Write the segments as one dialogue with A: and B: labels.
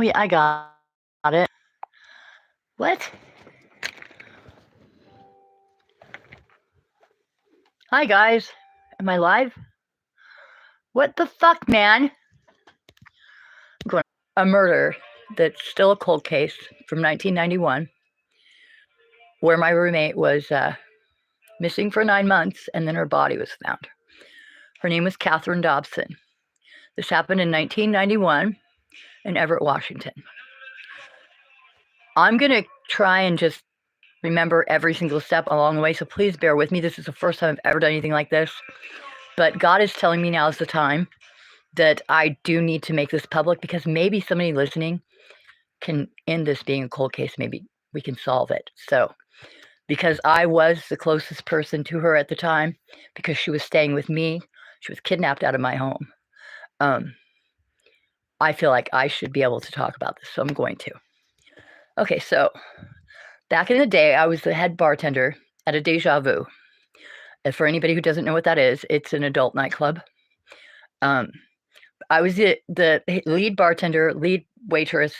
A: Oh, yeah, I got it. What? Hi, guys. Am I live? What the fuck, man? A murder that's still a cold case from 1991, where my roommate was missing for 9 months and then her body was found. Her name was Catherine Dobson. This happened in 1991 in Everett, Washington. I'm going to try and just remember every single step along the way, so please bear with me. This is the first time I've ever done anything like this. But God is telling me now is the time that I do need to make this public, because maybe somebody listening can end this being a cold case. Maybe we can solve it. So, because I was the closest person to her at the time, because she was staying with me, she was kidnapped out of my home. I feel like I should be able to talk about this, so I'm going to. Okay, so back in the day, I was the head bartender at a Deja Vu. And for anybody who doesn't know what that is, it's an adult nightclub. I was the lead bartender, lead waitress.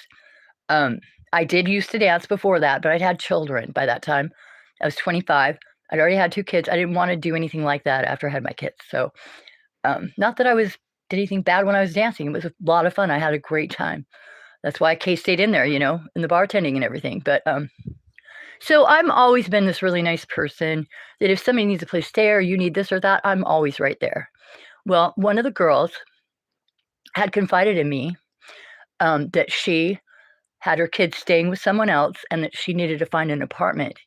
A: I did used to dance before that, but I'd had children by that time. I was 25. I'd already had 2 kids. I didn't want to do anything like that after I had my kids. So, not that I did anything bad when I was dancing. It was a lot of fun. I had a great time. That's why I stayed in there, in the bartending and everything. But so I've always been this really nice person that if somebody needs a place to stay or you need this or that, I'm always right there. Well, one of the girls had confided in me that she had her kids staying with someone else and that she needed to find an apartment.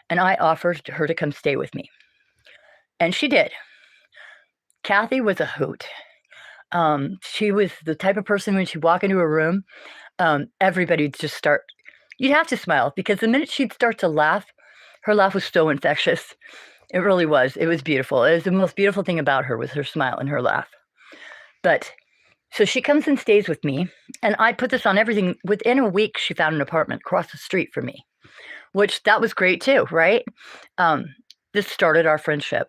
A: And I offered her to come stay with me. And she did. Kathy was a hoot. She was the type of person when she'd walk into a room, everybody'd just start, you'd have to smile, because the minute she'd start to laugh, her laugh was so infectious. It really was. It was beautiful. It was the most beautiful thing about her was her smile and her laugh. But so she comes and stays with me, and I put this on everything. Within a week, she found an apartment across the street from me, which that was great too, right? This started our friendship.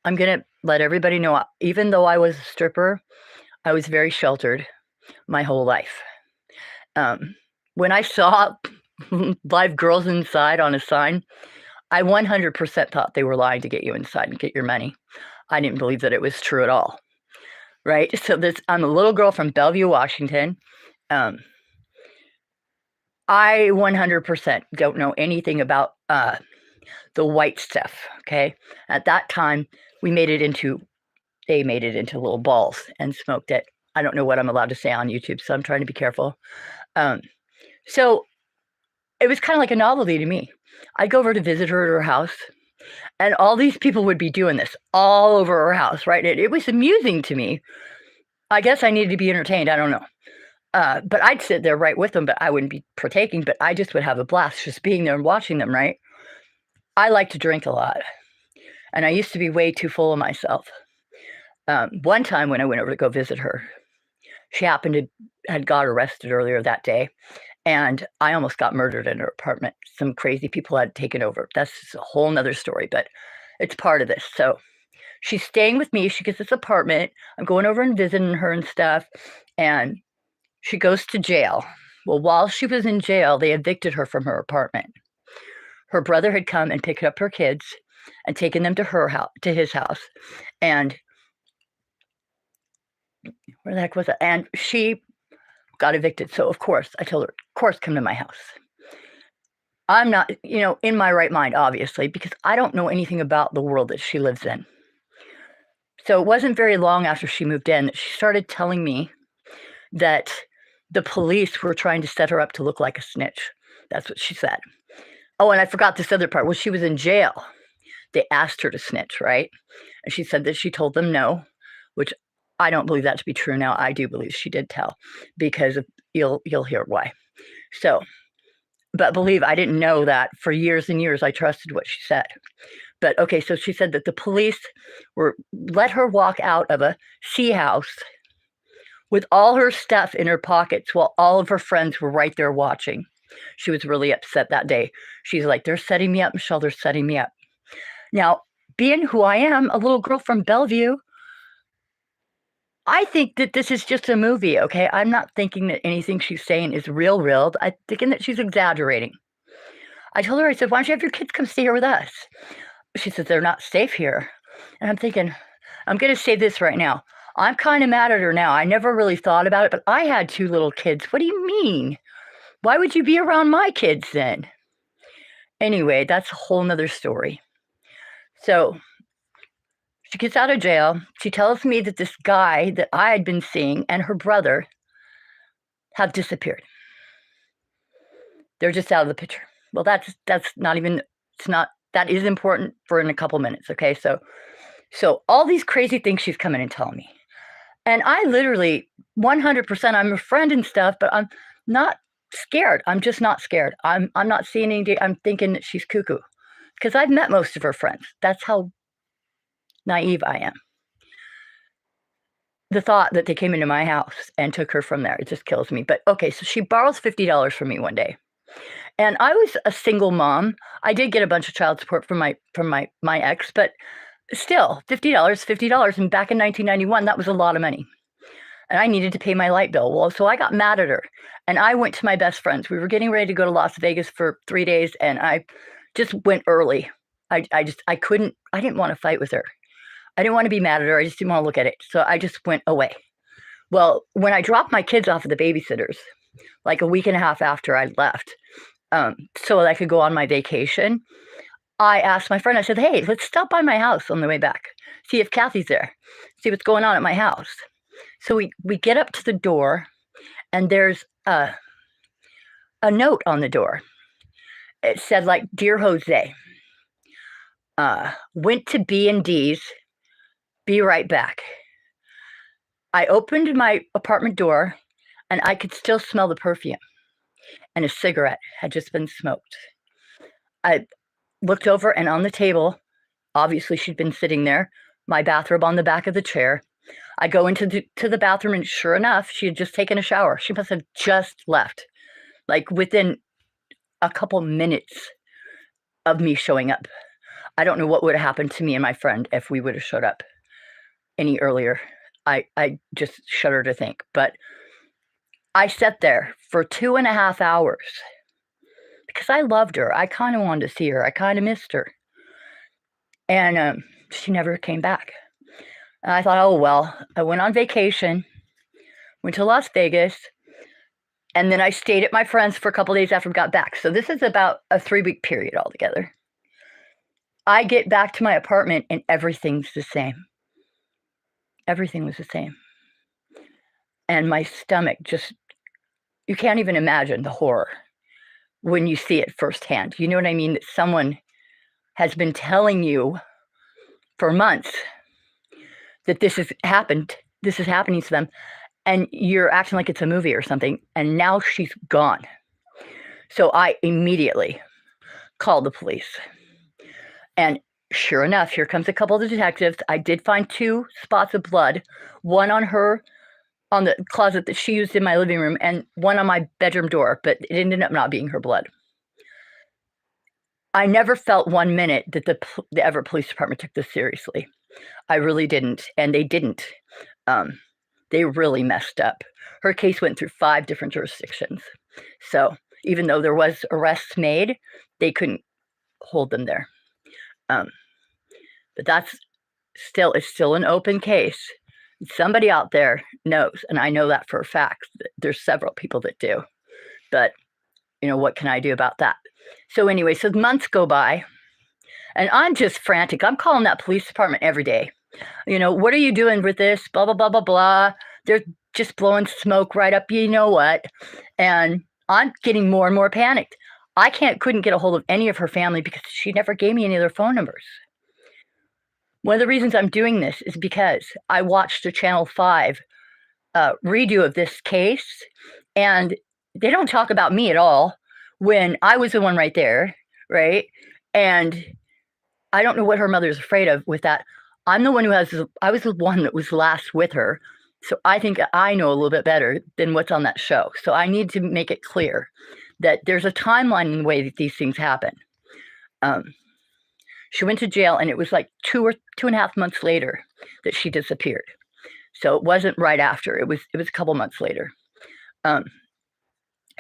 A: I'm going to let everybody know, even though I was a stripper, I was very sheltered my whole life. When I saw live girls inside on a sign, I 100% thought they were lying to get you inside and get your money. I didn't believe that it was true at all. Right? So I'm a little girl from Bellevue, Washington. I 100% don't know anything about the white stuff, okay? At that time, they made it into little balls and smoked it. I don't know what I'm allowed to say on YouTube, so I'm trying to be careful. So it was kind of like a novelty to me. I'd go over to visit her at her house, and all these people would be doing this all over her house, right? It was amusing to me. I guess I needed to be entertained. I don't know. But I'd sit there right with them, but I wouldn't be partaking, but I just would have a blast just being there and watching them, right? I like to drink a lot, and I used to be way too full of myself. One time when I went over to go visit her, she had got arrested earlier that day, and I almost got murdered in her apartment. Some crazy people had taken over. That's a whole nother story, but it's part of this. So she's staying with me. She gets this apartment. I'm going over and visiting her and stuff, and she goes to jail. Well, while she was in jail, they evicted her from her apartment. Her brother had come and picked up her kids and taken them to his house, and where the heck was it? And she got evicted. So, of course, I told her, of course, come to my house. I'm not, in my right mind, obviously, because I don't know anything about the world that she lives in. So it wasn't very long after she moved in that she started telling me that the police were trying to set her up to look like a snitch. That's what she said. Oh, and I forgot this other part. When she was in jail, they asked her to snitch, right? And she said that she told them no, which I don't believe that to be true now. I do believe she did tell, because you'll hear why. So, but believe I didn't know that for years and years. I trusted what she said. But okay, so she said that the police let her walk out of a C house with all her stuff in her pockets while all of her friends were right there watching. She was really upset that day. She's like, they're setting me up, Michelle, they're setting me up. Now, being who I am, a little girl from Bellevue, I think that this is just a movie, okay? I'm not thinking that anything she's saying is real. I'm thinking that she's exaggerating. I told her, I said, "Why don't you have your kids come stay here with us?" She said, "They're not safe here." And I'm thinking, I'm going to say this right now. I'm kind of mad at her now. I never really thought about it, but I had 2 little kids. What do you mean? Why would you be around my kids then? Anyway, that's a whole nother story. So she gets out of jail. She tells me that this guy that I had been seeing and her brother have disappeared. They're just out of the picture. Well, that's not even, it's not, that is important for in a couple minutes, okay? So all these crazy things she's coming and telling me. And I literally 100%, I'm a friend and stuff, but I'm not scared. I'm just not scared. I'm not seeing anything. I'm thinking that she's cuckoo because I've met most of her friends. That's how naive I am. The thought that they came into my house and took her from there, it just kills me. But okay, so she borrows $50 from me one day. And I was a single mom. I did get a bunch of child support from my ex, but still, $50. And back in 1991, that was a lot of money. And I needed to pay my light bill. Well, so I got mad at her and I went to my best friends. We were getting ready to go to Las Vegas for 3 days and I just went early. I didn't want to fight with her. I didn't want to be mad at her. I just didn't want to look at it. So I just went away. Well, when I dropped my kids off at the babysitters, like a week and a half after I left, so that I could go on my vacation, I asked my friend, I said, "Hey, let's stop by my house on the way back, see if Kathy's there, see what's going on at my house." So we get up to the door and there's a note on the door. It said like, "Dear Jose, went to B&D's, be right back." I opened my apartment door and I could still smell the perfume and a cigarette had just been smoked. I looked over and on the table, obviously she'd been sitting there, my bathrobe on the back of the chair. I go into the bathroom and sure enough, she had just taken a shower. She must have just left, like within a couple minutes of me showing up. I don't know what would have happened to me and my friend if we would have showed up any earlier. I just shudder to think. But I sat there for 2.5 hours because I loved her. I kind of wanted to see her. I kind of missed her. And she never came back. And I thought, oh, well, I went on vacation, went to Las Vegas, and then I stayed at my friend's for a couple days after we got back. So this is about a 3-week period altogether. I get back to my apartment and everything's the same. Everything was the same. And my stomach just, you can't even imagine the horror when you see it firsthand. You know what I mean? That someone has been telling you for months that this has happened, this is happening to them, and you're acting like it's a movie or something, and now she's gone. So I immediately called the police. And sure enough, here comes a couple of the detectives. I did find 2 spots of blood, one on her, on the closet that she used in my living room, and one on my bedroom door, but it ended up not being her blood. I never felt 1 minute that the Everett Police Department took this seriously. I really didn't, and they didn't. They really messed up. Her case went through 5 different jurisdictions. So even though there was arrests made, they couldn't hold them there. But that's still, it's still an open case. Somebody out there knows, and I know that for a fact. There's several people that do. But, you know, what can I do about that? So anyway, so months go by, and I'm just frantic. I'm calling that police department every day. You know, what are you doing with this? Blah, blah, blah, blah, blah. They're just blowing smoke right up you know what. And I'm getting more and more panicked. I couldn't get a hold of any of her family because she never gave me any of their phone numbers. One of the reasons I'm doing this is because I watched a Channel 5 redo of this case, and they don't talk about me at all when I was the one right there, right? And I don't know what her mother's afraid of with that. I'm the one I was the one that was last with her. So I think I know a little bit better than what's on that show. So I need to make it clear that there's a timeline in the way that these things happen. She went to jail, and it was like 2.5 months later that she disappeared. So it wasn't right after. It was a couple months later.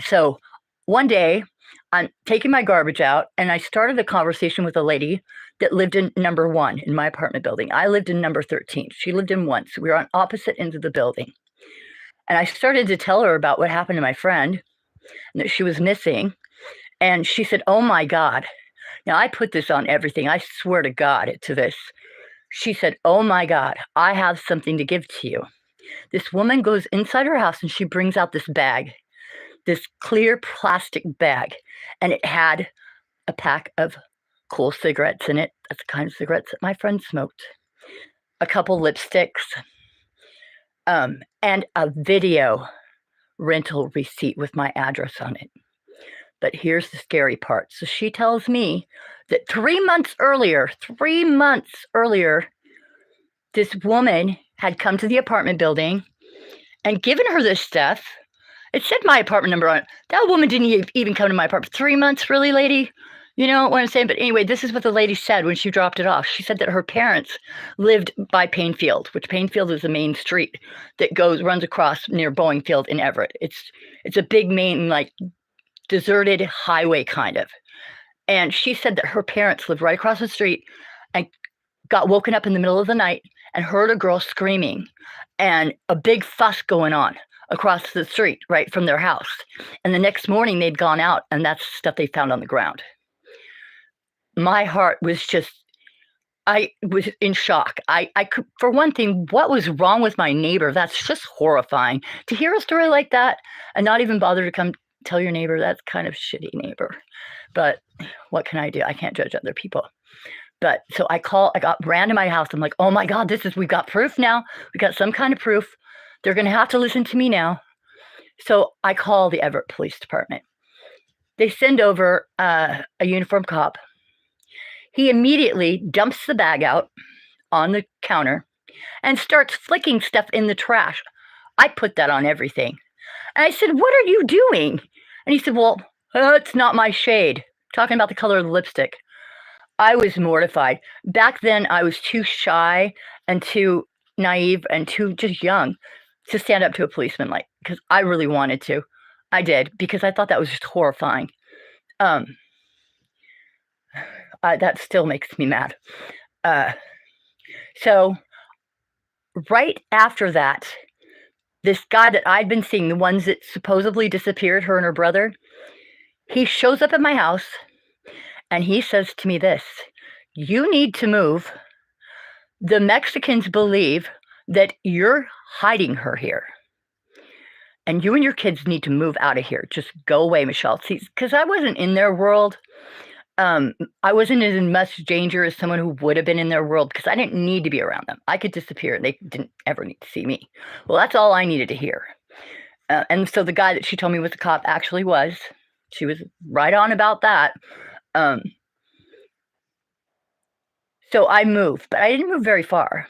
A: So one day I'm taking my garbage out, and I started a conversation with a lady that lived in number 1 in my apartment building. I lived in number 13. She lived in 1. So we were on opposite ends of the building. And I started to tell her about what happened to my friend and that she was missing. And she said, "Oh my God." Now I put this on everything. I swear to God to this. She said, "Oh my God, I have something to give to you." This woman goes inside her house and she brings out this bag, this clear plastic bag, and it had a pack of cool cigarettes in it. That's the kind of cigarettes that my friend smoked. A couple lipsticks, and a video rental receipt with my address on it. But here's the scary part. So she tells me that 3 months earlier, this woman had come to the apartment building and given her this stuff. It said my apartment number on it. That woman didn't even come to my apartment. 3 months, really, lady? You know what I'm saying? But anyway, this is what the lady said when she dropped it off. She said that her parents lived by Painfield, which Painfield is a main street that runs across near Boeing Field in Everett. It's a big main, like, deserted highway kind of. And she said that her parents lived right across the street and got woken up in the middle of the night and heard a girl screaming and a big fuss going on across the street right from their house. And the next morning they'd gone out, and that's stuff they found on the ground. My heart was just, I was in shock. I could, for one thing, what was wrong with my neighbor? That's just horrifying. To hear a story like that and not even bother to come tell your neighbor, that's kind of shitty neighbor. But what can I do? I can't judge other people. But so ran to my house. I'm like, oh my God, we've got proof now. We got some kind of proof. They're going to have to listen to me now. So I call the Everett Police Department. They send over a uniformed cop. He immediately dumps the bag out on the counter and starts flicking stuff in the trash. I put that on everything. And I said, "What are you doing?" And he said, "Well, it's not my shade." Talking about the color of the lipstick. I was mortified. Back then, I was too shy and too naive and too just young to stand up to a policeman, like, because I really wanted to. I did, because I thought that was just horrifying. That still makes me mad. So right after that, this guy that I'd been seeing, the ones that supposedly disappeared, her and her brother, he shows up at my house and he says to me this: "You need to move. The Mexicans believe that you're hiding her here. And you and your kids need to move out of here. Just go away, Michelle." See, because I wasn't in their world. I wasn't in as much danger as someone who would have been in their world, because I didn't need to be around them. I could disappear and they didn't ever need to see me. Well, that's all I needed to hear. And so the guy that she told me was a cop actually was. She was right on about that. So I moved, but I didn't move very far.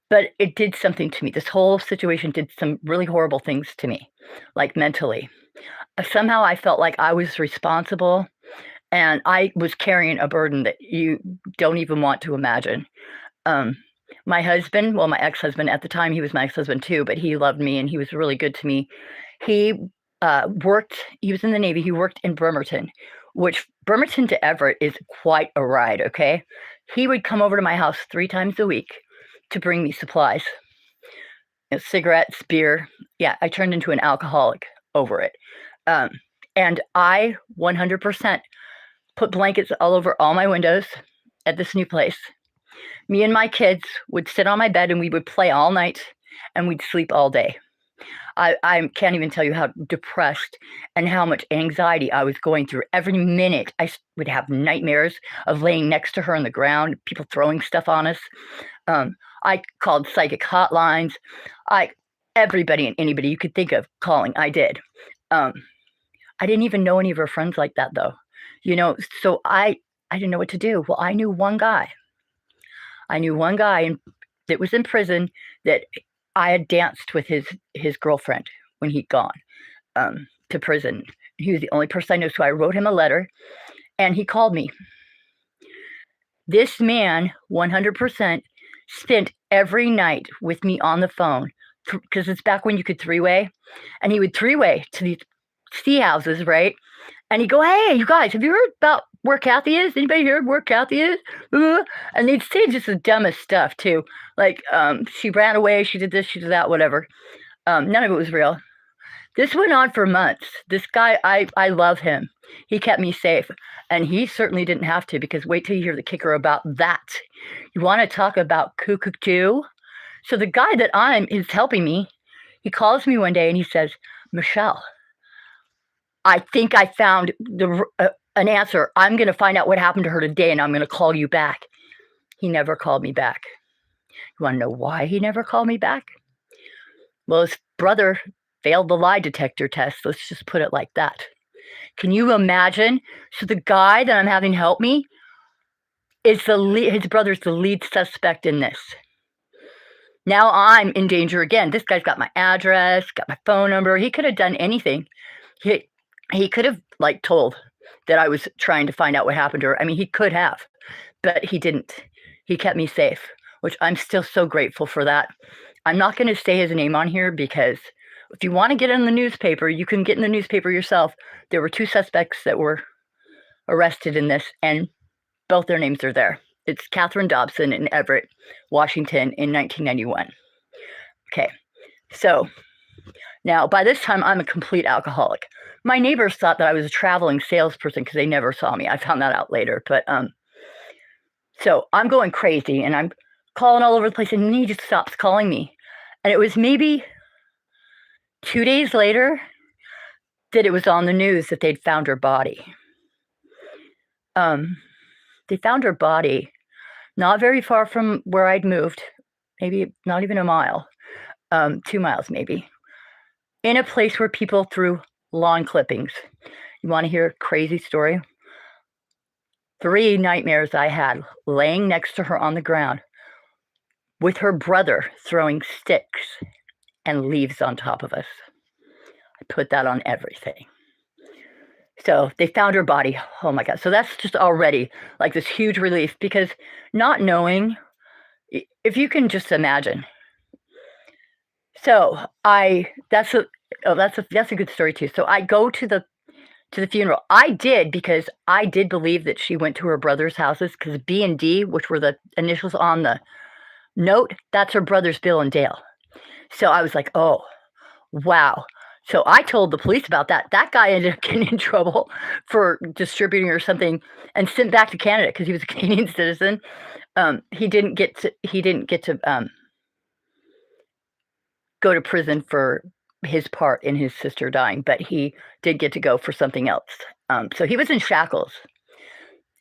A: But it did something to me. This whole situation did some really horrible things to me, like mentally. Somehow I felt like I was responsible, and I was carrying a burden that you don't even want to imagine. My husband, well, my ex-husband at the time, he was my ex-husband too, but he loved me and he was really good to me. He was in the Navy. He worked in Bremerton, which Bremerton to Everett is quite a ride, okay? He would come over to my house 3 times a week to bring me supplies. Cigarettes, beer. Yeah, I turned into an alcoholic over it. And I 100% put blankets all over all my windows at this new place. Me and my kids would sit on my bed and we would play all night and we'd sleep all day. I can't even tell you how depressed and how much anxiety I was going through. Every minute I would have nightmares of laying next to her on the ground, people throwing stuff on us. I called psychic hotlines. Everybody and anybody you could think of calling, I did. I didn't even know any of her friends like that, though. So I didn't know what to do. Well, I knew one guy. That was in prison that I had danced with his girlfriend when he'd gone to prison. He was the only person I knew, so I wrote him a letter, and he called me. This man 100% spent every night with me on the phone, because it's back when you could three-way, and he would three-way to these ski houses, right? And he'd go, "Hey, you guys, have you heard about where Kathy is? Anybody heard where Kathy is?" And they'd say just the dumbest stuff too, like, she ran away, she did this, she did that, whatever. None of it was real. This went on for months. This guy, I love him. He kept me safe, and he certainly didn't have to, because wait till you hear the kicker about that. You wanna talk about cuckoo? So the guy that is helping me, he calls me one day and he says, "Michelle, I think I found an answer. I'm gonna find out what happened to her today, and I'm gonna call you back." He never called me back. You wanna know why he never called me back? Well, his brother failed the lie detector test, let's just put it like that. Can you imagine? So the guy that I'm having help me is his brother's the lead suspect in this. Now I'm in danger again. This guy's got my address, got my phone number. He could have done anything. He could have, like, told that I was trying to find out what happened to her. I mean, he could have, but he didn't. He kept me safe, which I'm still so grateful for that. I'm not gonna say his name on here, because if you wanna get in the newspaper, you can get in the newspaper yourself. There were 2 suspects that were arrested in this, and both their names are there. It's Catherine Dobson and Everett Washington in 1991. Okay, so now by this time, I'm a complete alcoholic. My neighbors thought that I was a traveling salesperson because they never saw me. I found that out later, but so I'm going crazy, and I'm calling all over the place, and he just stops calling me. And it was maybe 2 days later that it was on the news that they'd found her body. They found her body not very far from where I'd moved, maybe not even a mile, 2 miles maybe, in a place where people threw lawn clippings. You wanna hear a crazy story? 3 nightmares I had laying next to her on the ground with her brother throwing sticks and leaves on top of us. I put that on everything. So they found her body. Oh my god. So that's just already like this huge relief, because not knowing, if you can just imagine. So that's a good story too. So I go to the funeral. I did, because I did believe that she went to her brother's houses, because B and D, which were the initials on the note, that's her brother's Bill and Dale. So I was like, "Oh, wow." So I told the police about that. That guy ended up getting in trouble for distributing or something, and sent back to Canada because he was a Canadian citizen. He didn't get to go to prison for his part in his sister dying, but he did get to go for something else. So he was in shackles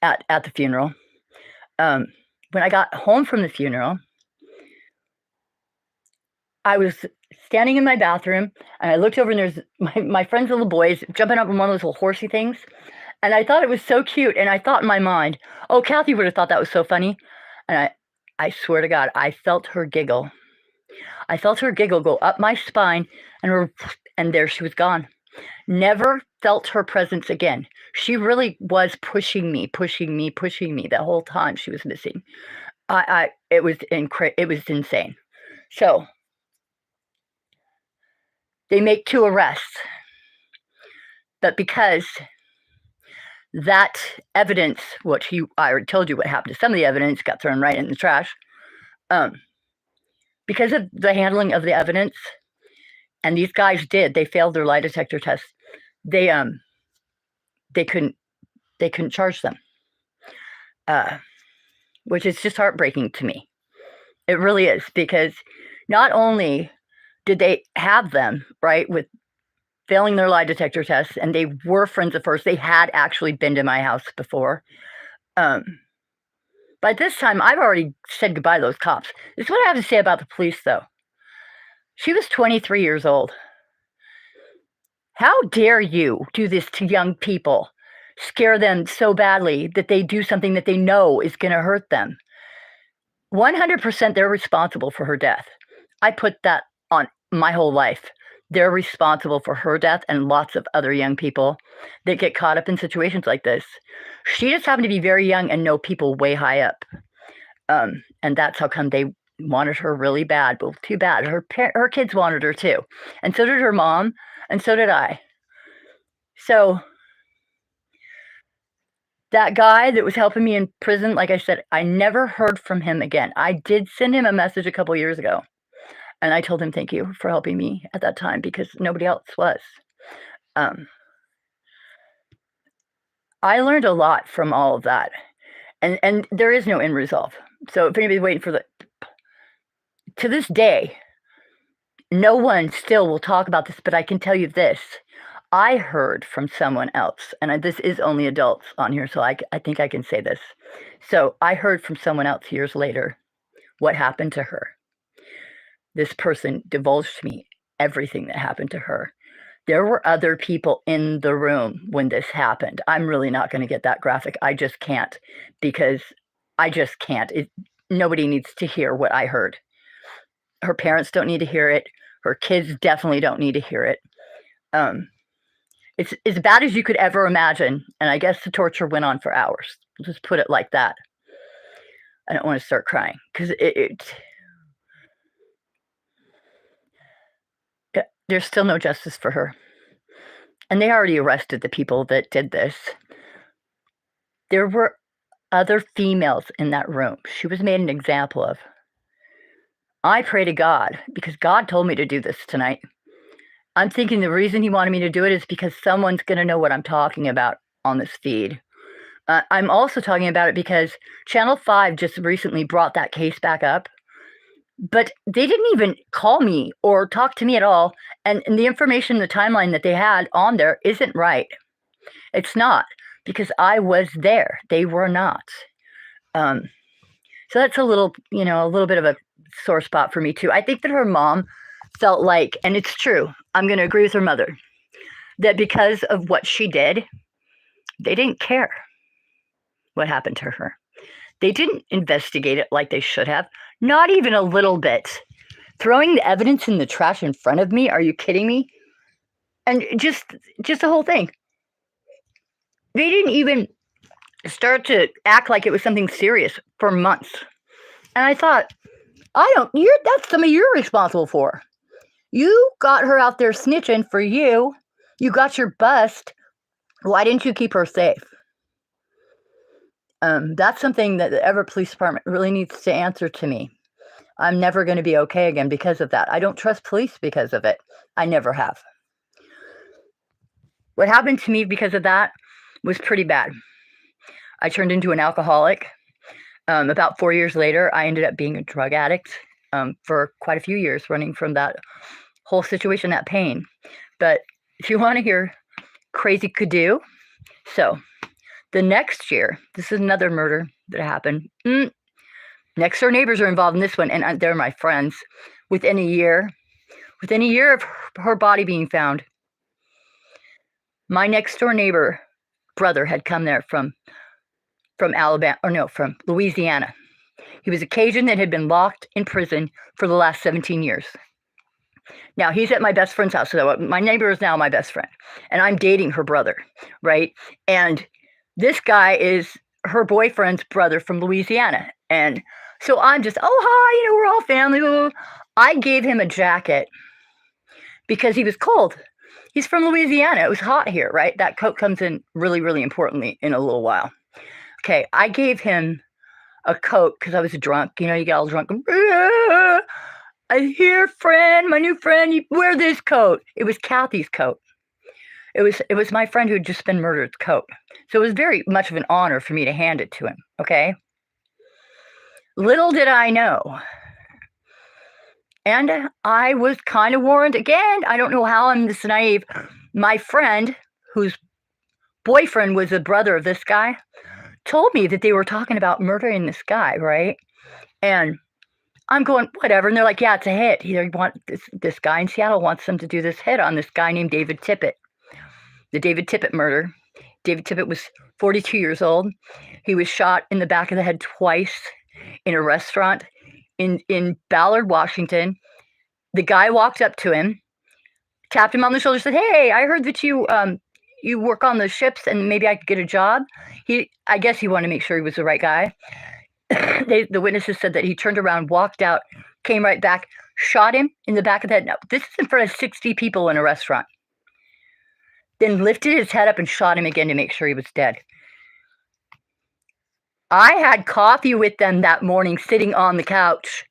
A: at the funeral. When I got home from the funeral, I was standing in my bathroom, and I looked over, and there's my friend's little boys jumping up on one of those little horsey things, and I thought it was so cute, and I thought in my mind, "Oh, Kathy would have thought that was so funny," and I swear to God, I felt her giggle. I felt her giggle go up my spine, and there she was gone. Never felt her presence again. She really was pushing me the whole time she was missing. It was insane. So they make 2 arrests, but because that evidence, I already told you what happened to some of the evidence, got thrown right in the trash. Because of the handling of the evidence, and these guys they failed their lie detector test. They couldn't charge them, which is just heartbreaking to me. It really is, because not only did they have them, right, with failing their lie detector tests, and they were friends at first, they had actually been to my house before. By this time, I've already said goodbye to those cops. This is what I have to say about the police, though. She was 23 years old. How dare you do this to young people? Scare them so badly that they do something that they know is gonna hurt them. 100% they're responsible for her death. I put that on my whole life. They're responsible for her death and lots of other young people that get caught up in situations like this. She just happened to be very young and know people way high up. And that's how come they wanted her really bad, but too bad. Her kids wanted her too, and so did her mom, and so did I. So that guy that was helping me in prison, like I said, I never heard from him again. I did send him a message a couple years ago, and I told him thank you for helping me at that time because nobody else was. I learned a lot from all of that, and there is no end result. So if anybody's waiting for to this day, no one still will talk about this, but I can tell you this. I heard from someone else, and this is only adults on here, so I think I can say this. So I heard from someone else years later what happened to her. This person divulged to me everything that happened to her. There were other people in the room when this happened. I'm really not going to get that graphic. I just can't, because I just can't. Nobody needs to hear what I heard. Her parents don't need to hear it. Her kids definitely don't need to hear it. It's as bad as you could ever imagine, and I guess the torture went on for hours. Just put it like that. I don't want to start crying because there's still no justice for her. And they already arrested the people that did this. There were other females in that room she was made an example of. I pray to God, because God told me to do this tonight. I'm thinking the reason he wanted me to do it is because someone's going to know what I'm talking about on this feed. I'm also talking about it because Channel 5 just recently brought that case back up, but they didn't even call me or talk to me at all. And the information, the timeline that they had on there isn't right. It's not, because I was there. They were not. So that's a little bit of a sore spot for me too. I think that her mom felt like, and it's true, I'm going to agree with her mother, that because of what she did, they didn't care what happened to her. They didn't investigate it like they should have, not even a little bit. Throwing the evidence in the trash in front of me, are you kidding me? And just the whole thing. They didn't even start to act like it was something serious for months. And I thought, that's something you're responsible for. You got her out there snitching for you. You got your bust. Why didn't you keep her safe? That's something that the Everett Police Department really needs to answer to me. I'm never going to be okay again because of that. I don't trust police because of it. I never have. What happened to me because of that was pretty bad. I turned into an alcoholic. About 4 years later, I ended up being a drug addict for quite a few years, running from that whole situation, that pain. But if you want to hear crazy could-do, so the next year, this is another murder that happened. Next door neighbors are involved in this one, and they're my friends. Within a year of her body being found, my next door neighbor brother had come there from Louisiana. He was a Cajun that had been locked in prison for the last 17 years. Now, he's at my best friend's house. So my neighbor is now my best friend, and I'm dating her brother, right? And this guy is her boyfriend's brother from Louisiana. And so I'm just, oh, hi, we're all family. I gave him a jacket because he was cold. He's from Louisiana. It was hot here, right? That coat comes in really, really importantly in a little while. Okay, I gave him a coat because I was drunk. You get all drunk. I hear, my new friend, you wear this coat. It was Kathy's coat. It was my friend who had just been murdered's coat. So it was very much of an honor for me to hand it to him, okay? Little did I know. And I was kind of warned again. I don't know how I'm this naive. My friend, whose boyfriend was a brother of this guy, told me that they were talking about murdering this guy, right? And I'm going, whatever. And they're like, yeah, it's a hit. This guy in Seattle wants them to do this hit on this guy named David Tippett. The David Tippett murder. David Tippett was 42 years old. He was shot in the back of the head twice in a restaurant in Ballard, Washington. The guy walked up to him, tapped him on the shoulder, said, hey, I heard that you work on the ships and maybe I could get a job. I guess he wanted to make sure he was the right guy. The witnesses said that he turned around, walked out, came right back, shot him in the back of the head. Now, this is in front of 60 people in a restaurant. Then lifted his head up and shot him again to make sure he was dead. I had coffee with them that morning sitting on the couch.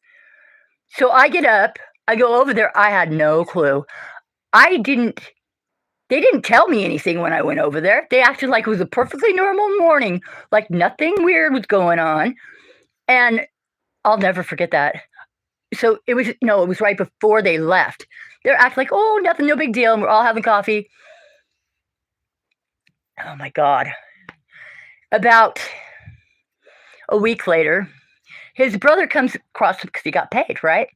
A: So I get up, I go over there. I had no clue. They didn't tell me anything when I went over there. They acted like it was a perfectly normal morning, like nothing weird was going on. And I'll never forget that. So it was right before they left. They're acting like, oh, nothing, no big deal. And we're all having coffee. Oh my God. About a week later, his brother comes across because he got paid, right?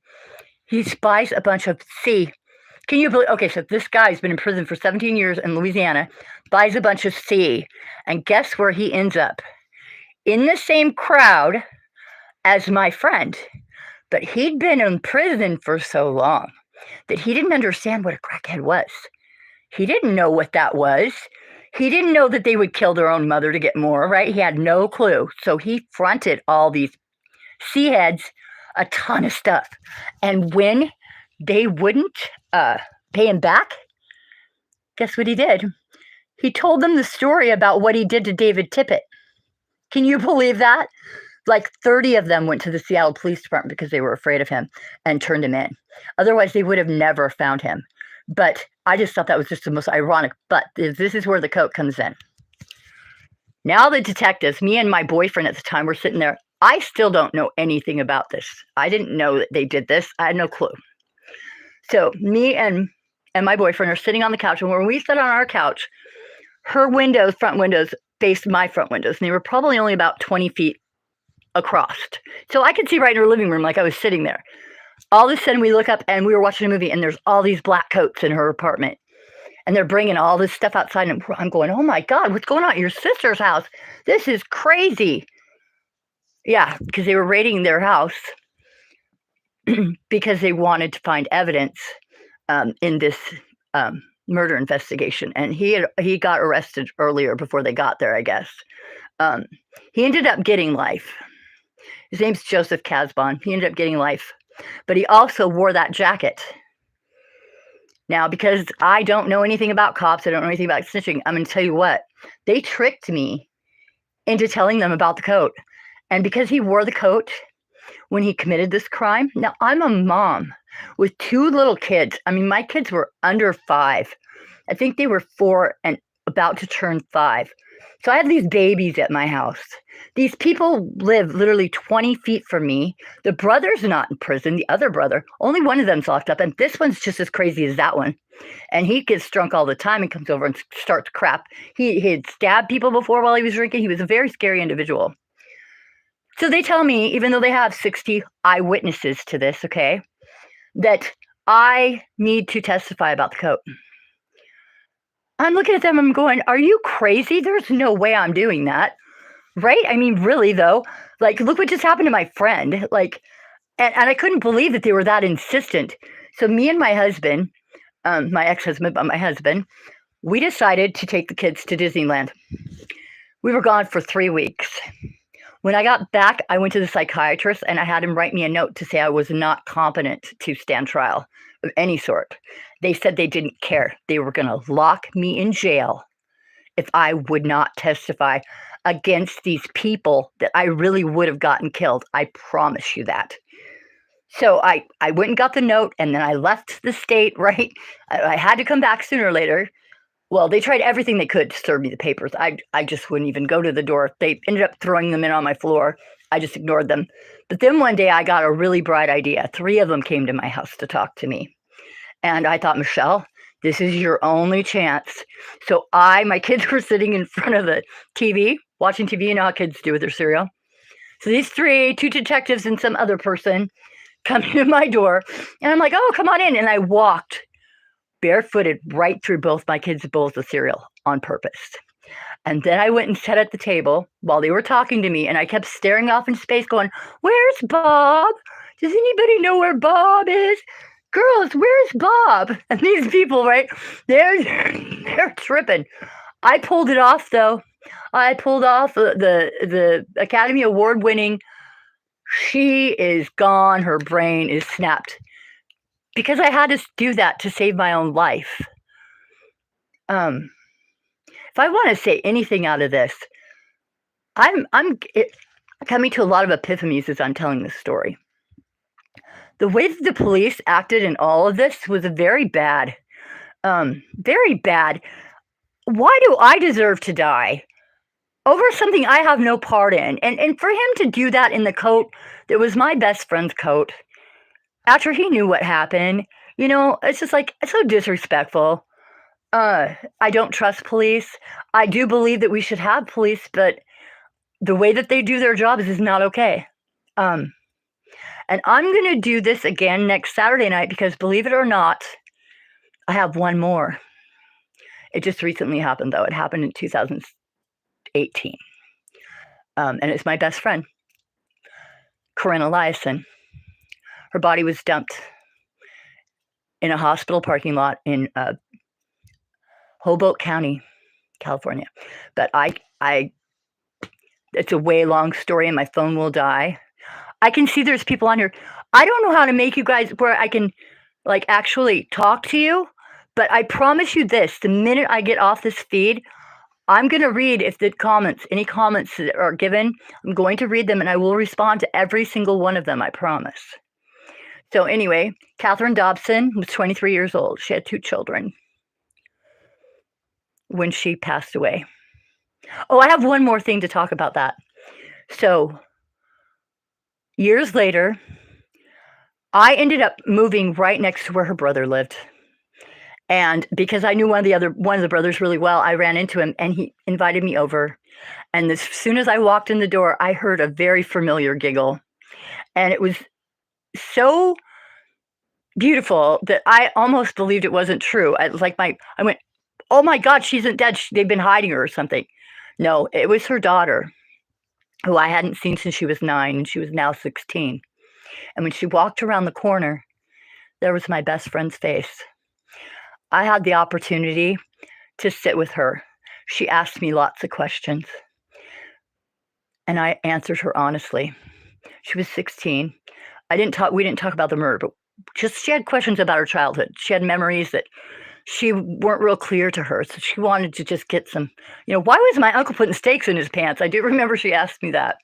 A: He buys a bunch of Can you believe? Okay, so this guy's been in prison for 17 years in Louisiana, buys a bunch of and guess where he ends up? In the same crowd as my friend. But he'd been in prison for so long that he didn't understand what a crackhead was. He didn't know what that was. He didn't know that they would kill their own mother to get more, right? He had no clue. So he fronted all these heads a ton of stuff. And when they wouldn't pay him back, guess what he did? He told them the story about what he did to David Tippett. Can you believe that? Like 30 of them went to the Seattle Police Department because they were afraid of him and turned him in. Otherwise, they would have never found him. But I just thought that was just the most ironic. But this is where the coat comes in. Now the detectives, me and my boyfriend at the time, were sitting there. I still don't know anything about this. I didn't know that they did this. I had no clue. So me and my boyfriend are sitting on the couch. And when we sat on our couch, her windows, front windows, faced my front windows. And they were probably only about 20 feet across. So I could see right in her living room like I was sitting there. All of a sudden we look up and we were watching a movie and there's all these black coats in her apartment. And they're bringing all this stuff outside and I'm going, oh my God, what's going on at your sister's house? This is crazy. Yeah, because they were raiding their house because they wanted to find evidence in this murder investigation. And he got arrested earlier before they got there, I guess. He ended up getting life. His name's Joseph Casbon. He ended up getting life. But he also wore that jacket. Now, because I don't know anything about cops, I don't know anything about snitching, I'm going to tell you what. They tricked me into telling them about the coat. And because he wore the coat when he committed this crime, now I'm a mom with 2 little kids. I mean, my kids were under 5. I think they were 4 and about to turn 5. So I have these babies at my house. These people live literally 20 feet from me. The brother's not in prison. The other brother, only one of them's locked up. And this one's just as crazy as that one. And he gets drunk all the time and comes over and starts crap. He had stabbed people before while he was drinking. He was a very scary individual. So they tell me, even though they have 60 eyewitnesses to this, okay, that I need to testify about the coat. I'm looking at them, I'm going, are you crazy? There's no way I'm doing that. Right? I mean, really, though, like, look what just happened to my friend. Like, and I couldn't believe that they were that insistent. So me and my husband, my ex-husband, but my husband, we decided to take the kids to Disneyland. We were gone for 3 weeks. When I got back, I went to the psychiatrist and I had him write me a note to say I was not competent to stand trial of any sort. They said they didn't care. They were going to lock me in jail if I would not testify against these people that I really would have gotten killed. I promise you that. So I went and got the note and then I left the state, right? I had to come back sooner or later. Well, they tried everything they could to serve me the papers. I just wouldn't even go to the door. They ended up throwing them in on my floor. I just ignored them. But then one day I got a really bright idea. 3 of them came to my house to talk to me. And I thought, Michelle, this is your only chance. So my kids were sitting in front of the TV, watching TV. You know how kids do with their cereal. So these 3, 2 detectives and some other person come to my door. And I'm like, oh, come on in. And I walked barefooted right through both my kids' bowls of cereal on purpose. And then I went and sat at the table while they were talking to me. And I kept staring off in space going, where's Bob? Does anybody know where Bob is? Girls, where's Bob? And these people, right, they're tripping. I pulled it off, though. I pulled off the Academy Award-winning She is gone. Her brain is snapped because I had to do that to save my own life. If I want to say anything out of this, I'm coming to a lot of epiphanies as I'm telling this story. The way that the police acted in all of this was very bad. Very bad. Why do I deserve to die over something I have no part in? And for him to do that in the coat that was my best friend's coat, after he knew what happened, it's just like, it's so disrespectful. I don't trust police. I do believe that we should have police, but the way that they do their jobs is not okay. And I'm going to do this again next Saturday night because, believe it or not, I have one more. It just recently happened, though. It happened in 2018. And it's my best friend, Corinne Eliason. Her body was dumped in a hospital parking lot in Humboldt County, California. But it's a way long story and my phone will die. I can see there's people on here. I don't know how to make you guys where I can actually talk to you, but I promise you this, the minute I get off this feed, I'm going to read any comments that are given, I'm going to read them and I will respond to every single one of them, I promise. So anyway, Catherine Dobson was 23 years old. She had 2 children when she passed away. Oh, I have one more thing to talk about that. So years later, I ended up moving right next to where her brother lived. And because I knew one of the brothers really well, I ran into him and he invited me over. And as soon as I walked in the door, I heard a very familiar giggle. And it was so beautiful that I almost believed it wasn't true. I went, oh my God, she isn't dead. They've been hiding her or something. No, it was her daughter, who I hadn't seen since she was 9, and she was now 16. And when she walked around the corner, there was my best friend's face. I had the opportunity to sit with her. She asked me lots of questions, and I answered her honestly. She was 16. We didn't talk about the murder, but just she had questions about her childhood. She had memories that she weren't real clear to her, so she wanted to just get some, why was my uncle putting steaks in his pants? I do remember she asked me that.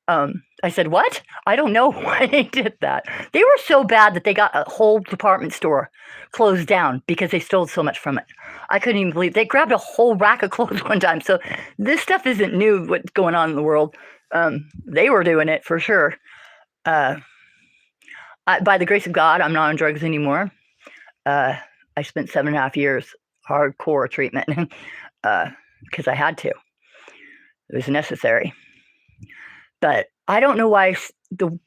A: I said, what? I don't know why they did that. They were so bad that they got a whole department store closed down because they stole so much from it. I couldn't even believe they grabbed a whole rack of clothes one time. So this stuff isn't new, what's going on in the world. They were doing it for sure. By the grace of God, I'm not on drugs anymore. I spent 7.5 years hardcore treatment because I had to. It was necessary. But I don't know why the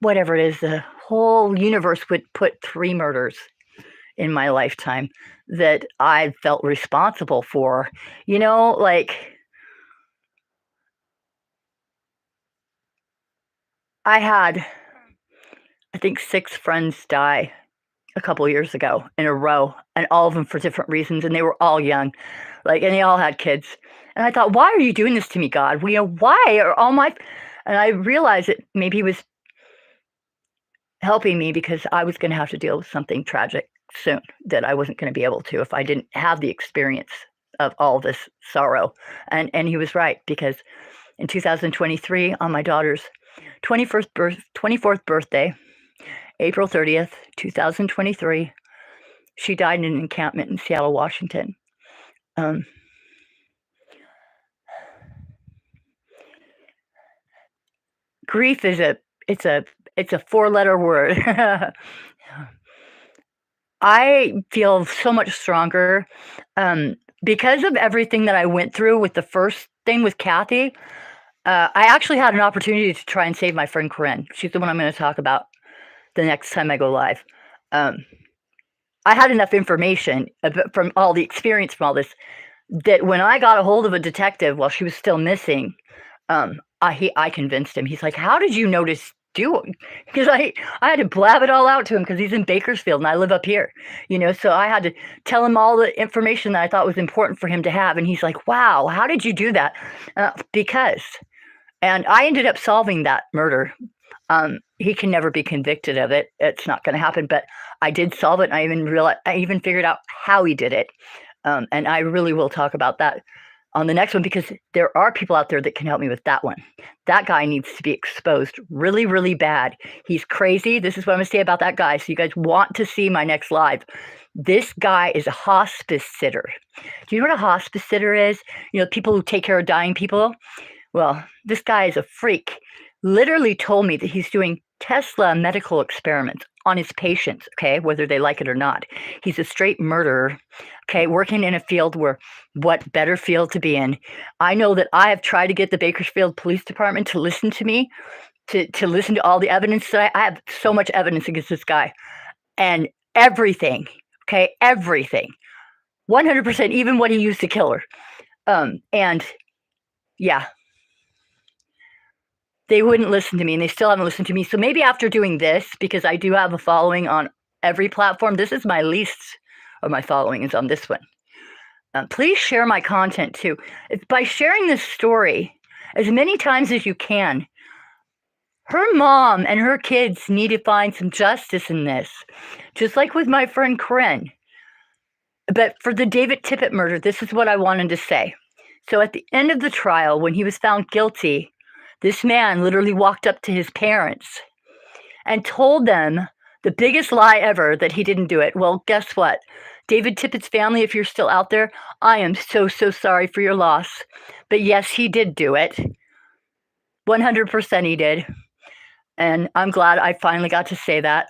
A: whatever it is, the whole universe would put 3 murders in my lifetime that I felt responsible for. I had, I think, 6 friends die a couple years ago in a row, and all of them for different reasons, and they were all young, and they all had kids. And I thought, why are you doing this to me, God? Why are all my... And I realized that maybe he was helping me because I was going to have to deal with something tragic soon that I wasn't going to be able to if I didn't have the experience of all this sorrow. And he was right, because in 2023, on my daughter's 24th birthday, April 30th, 2023, she died in an encampment in Seattle, Washington. Grief is a 4-letter word. I feel so much stronger because of everything that I went through with the first thing with Kathy. I actually had an opportunity to try and save my friend Corinne. She's the one I'm going to talk about the next time I go live. I had enough information from all the experience from all this that when I got a hold of a detective while she was still missing, I convinced him. He's like, how did you notice doing? Because I had to blab it all out to him because he's in Bakersfield and I live up here, so I had to tell him all the information that I thought was important for him to have. And he's like, wow, how did you do that? Because And I ended up solving that murder. He can never be convicted of it. It's not going to happen. But I did solve it. And I even figured out how he did it. And I really will talk about that on the next one, because there are people out there that can help me with that one. That guy needs to be exposed really, really bad. He's crazy. This is what I'm going to say about that guy. So you guys want to see my next live. This guy is a hospice sitter. Do you know what a hospice sitter is? People who take care of dying people. Well, this guy is a freak. Literally told me that he's doing Tesla medical experiments on his patients, okay, whether they like it or not. He's a straight murderer, okay, working in a field where what better field to be in. I know that I have tried to get the Bakersfield Police Department to listen to me, to listen to all the evidence that I have so much evidence against this guy. And everything, okay, everything. 100%, even what he used to kill her. And yeah, they wouldn't listen to me, and they still haven't listened to me. So maybe after doing this, because I do have a following on every platform, this is my least of my following is on this one. Please share my content too. By sharing this story as many times as you can. Her mom and her kids need to find some justice in this, just like with my friend Corinne. But for the David Tippett murder, this is what I wanted to say. So at the end of the trial, when he was found guilty, this man literally walked up to his parents and told them the biggest lie ever, that he didn't do it. Well, guess what? David Tippett's family, if you're still out there, I am so, so sorry for your loss. But yes, he did do it. 100% he did. And I'm glad I finally got to say that.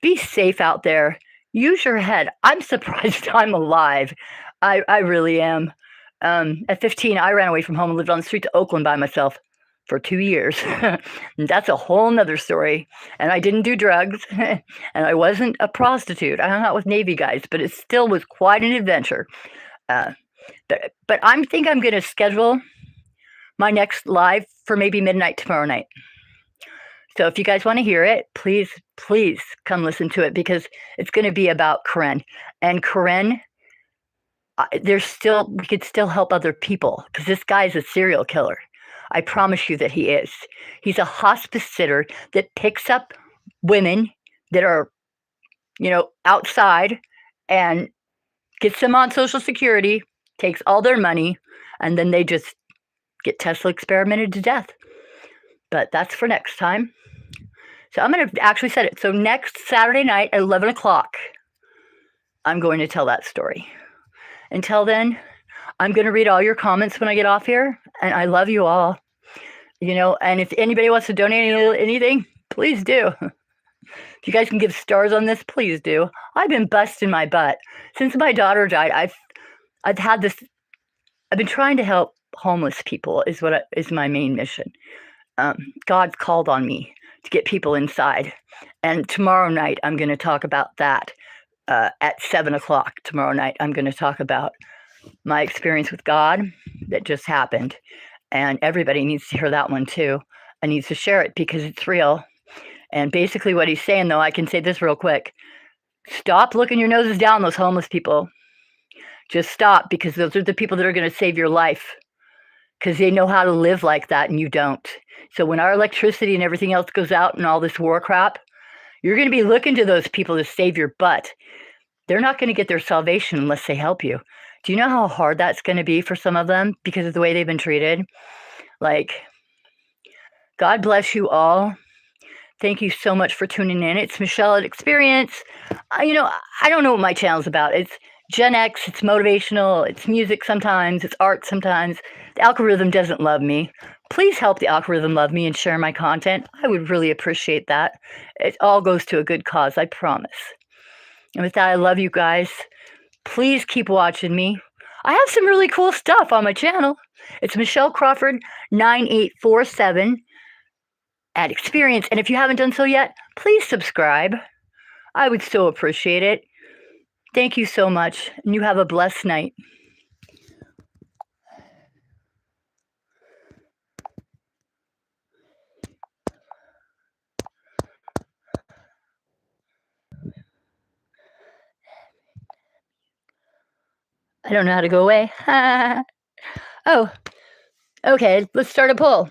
A: Be safe out there. Use your head. I'm surprised I'm alive. I really am. At 15, I ran away from home and lived on the streets of Oakland by myself for 2 years. That's a whole nother story. And I didn't do drugs, and I wasn't a prostitute. I hung out with Navy guys, but it still was quite an adventure. But I think I'm going to schedule my next live for maybe midnight tomorrow night. So if you guys want to hear it, please, please come listen to it, because it's going to be about Corinne. And Corinne, we could still help other people, because this guy is a serial killer. I promise you that he is. He's a hospice sitter that picks up women that are, outside, and gets them on Social Security, takes all their money, and then they just get Tesla experimented to death. But that's for next time. So I'm going to actually set it. So next Saturday night at 11 o'clock, I'm going to tell that story. Until then, I'm going to read all your comments when I get off here. And I love you all. And if anybody wants to donate anything, please do. If you guys can give stars on this, please do. I've been busting my butt. Since my daughter died, I've had this. I've been trying to help homeless people is my main mission. God's called on me to get people inside. And tomorrow night, I'm going to talk about that at 7 o'clock. Tomorrow night, I'm going to talk about my experience with God that just happened. And everybody needs to hear that one too. And needs to share it, because it's real. And basically what he's saying, though, I can say this real quick. Stop looking your noses down those homeless people. Just stop, because those are the people that are going to save your life, because they know how to live like that and you don't. So when our electricity and everything else goes out and all this war crap, you're going to be looking to those people to save your butt. They're not going to get their salvation unless they help you. Do you know how hard that's going to be for some of them because of the way they've been treated? God bless you all. Thank you so much for tuning in. It's Michelle at Xperience. I don't know what my channel's about. It's Gen X, it's motivational, it's music sometimes, it's art sometimes. The algorithm doesn't love me. Please help the algorithm love me and share my content. I would really appreciate that. It all goes to a good cause, I promise. And with that, I love you guys. Please keep watching me. I have some really cool stuff on my channel. It's Michelle Crawford 9847 at Xperience. And if you haven't done so yet, please subscribe. I would so appreciate it. Thank you so much, and you have a blessed night. I don't know how to go away. Oh, Okay, let's start a poll.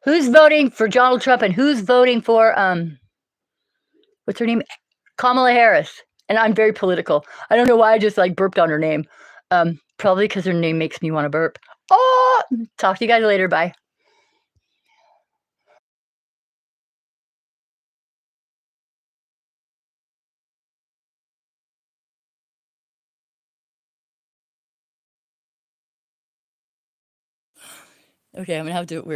A: Who's voting for Donald Trump and who's voting for what's her name? Kamala Harris. And I'm very political. I don't know why I just like burped on her name. Probably because her name makes me want to burp. Oh, talk to you guys later. Bye. Okay, I'm gonna have to do it weird.